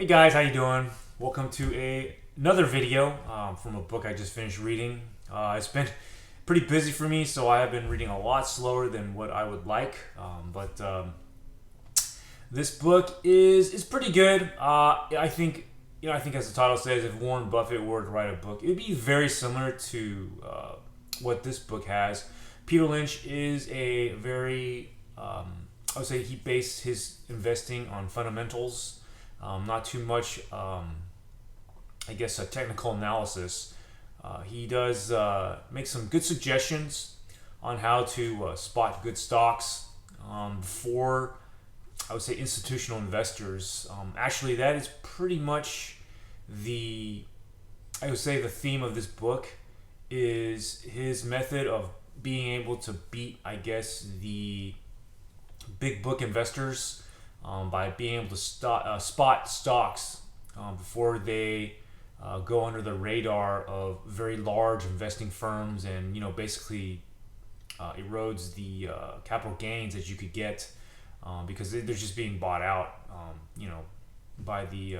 Hey guys, how you doing? Welcome to another video from a book I just finished reading. It's been pretty busy for me, so I have been reading a lot slower than what I would like. But this book is pretty good. I think as the title says, if Warren Buffett were to write a book, it'd be very similar to what this book has. Peter Lynch is a very I would say he based his investing on fundamentals. Not too much, I guess, a technical analysis. He does make some good suggestions on how to spot good stocks for, I would say, institutional investors. Actually, that is pretty much I would say, the theme of this book is his method of being able to beat, I guess, the big book investors by being able to spot stocks before they go under the radar of very large investing firms, and basically erodes the capital gains that you could get because they're just being bought out, by the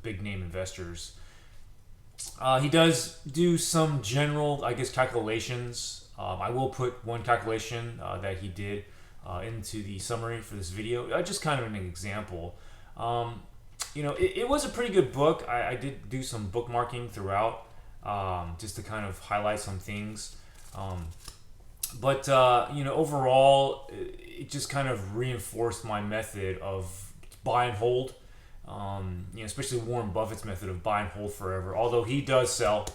big name investors. He does do some general, I guess, calculations. I will put one calculation that he did into the summary for this video. Just kind of an example. It was a pretty good book. I did do some bookmarking throughout just to kind of highlight some things. But overall, it just kind of reinforced my method of buy and hold. Especially Warren Buffett's method of buy and hold forever. Although he does sell,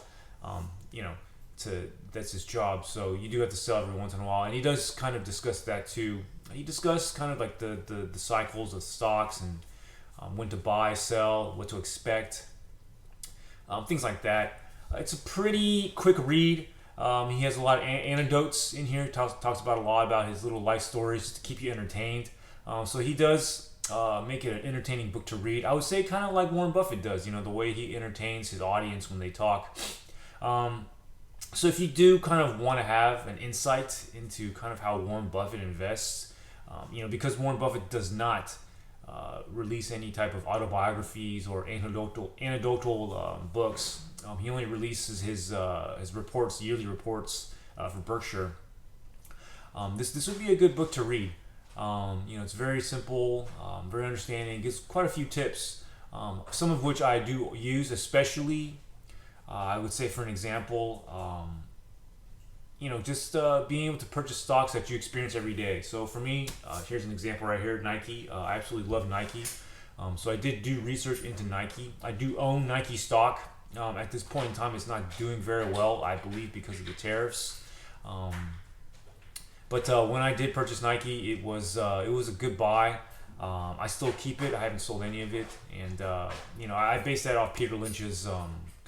that's his job, so you do have to sell every once in a while, and he does kind of discuss that too. He discussed kind of like the cycles of stocks and when to buy, sell, what to expect, things like that. It's a pretty quick read. He has a lot of anecdotes in here. Talks about a lot about his little life stories just to keep you entertained. So he does make it an entertaining book to read. I would say kind of like Warren Buffett does, the way he entertains his audience when they talk. So if you do kind of want to have an insight into kind of how Warren Buffett invests, because Warren Buffett does not release any type of autobiographies or anecdotal books. He only releases his reports, yearly reports for Berkshire. This would be a good book to read. It's very simple, very understanding. It gives quite a few tips, some of which I do use, especially. I would say, for an example, just being able to purchase stocks that you experience every day. So for me, here's an example right here, Nike. I absolutely love Nike. So I did do research into Nike. I do own Nike stock. At this point in time, it's not doing very well, I believe, because of the tariffs. But when I did purchase Nike, it was a good buy. I still keep it. I haven't sold any of it. And, I base that off Peter Lynch's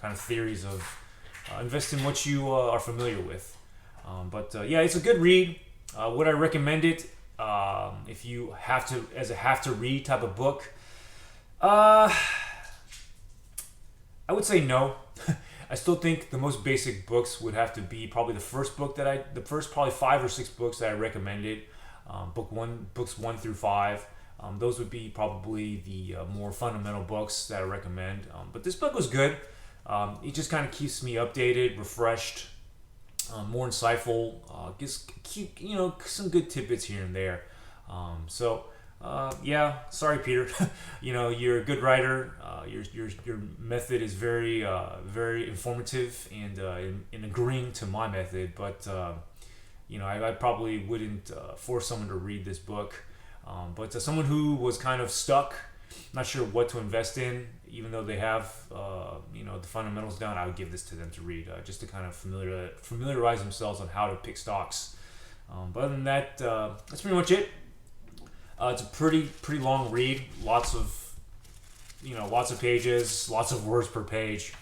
kind of theories of invest in what you are familiar with. Yeah, it's a good read. Would I recommend it if you have to read type of book? I would say no. I still think the most basic books would have to be probably the first probably 5 or 6 books that I recommended. Books 1 through 5. Those would be probably the more fundamental books that I recommend. But this book was good. It just kind of keeps me updated, refreshed, more insightful. Keep some good tidbits here and there. Yeah. Sorry, Peter. You're a good writer. Your method is very very informative and in agreeing to my method. But I probably wouldn't force someone to read this book. But someone who was kind of stuck, not sure what to invest in, even though they have the fundamentals down, I would give this to them to read, just to kind of familiarize themselves on how to pick stocks. But other than that, that's pretty much it. It's a pretty long read, lots of pages, lots of words per page,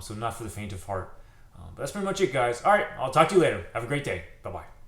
so not for the faint of heart. But that's pretty much it, guys. All right, I'll talk to you later. Have a great day. Bye bye.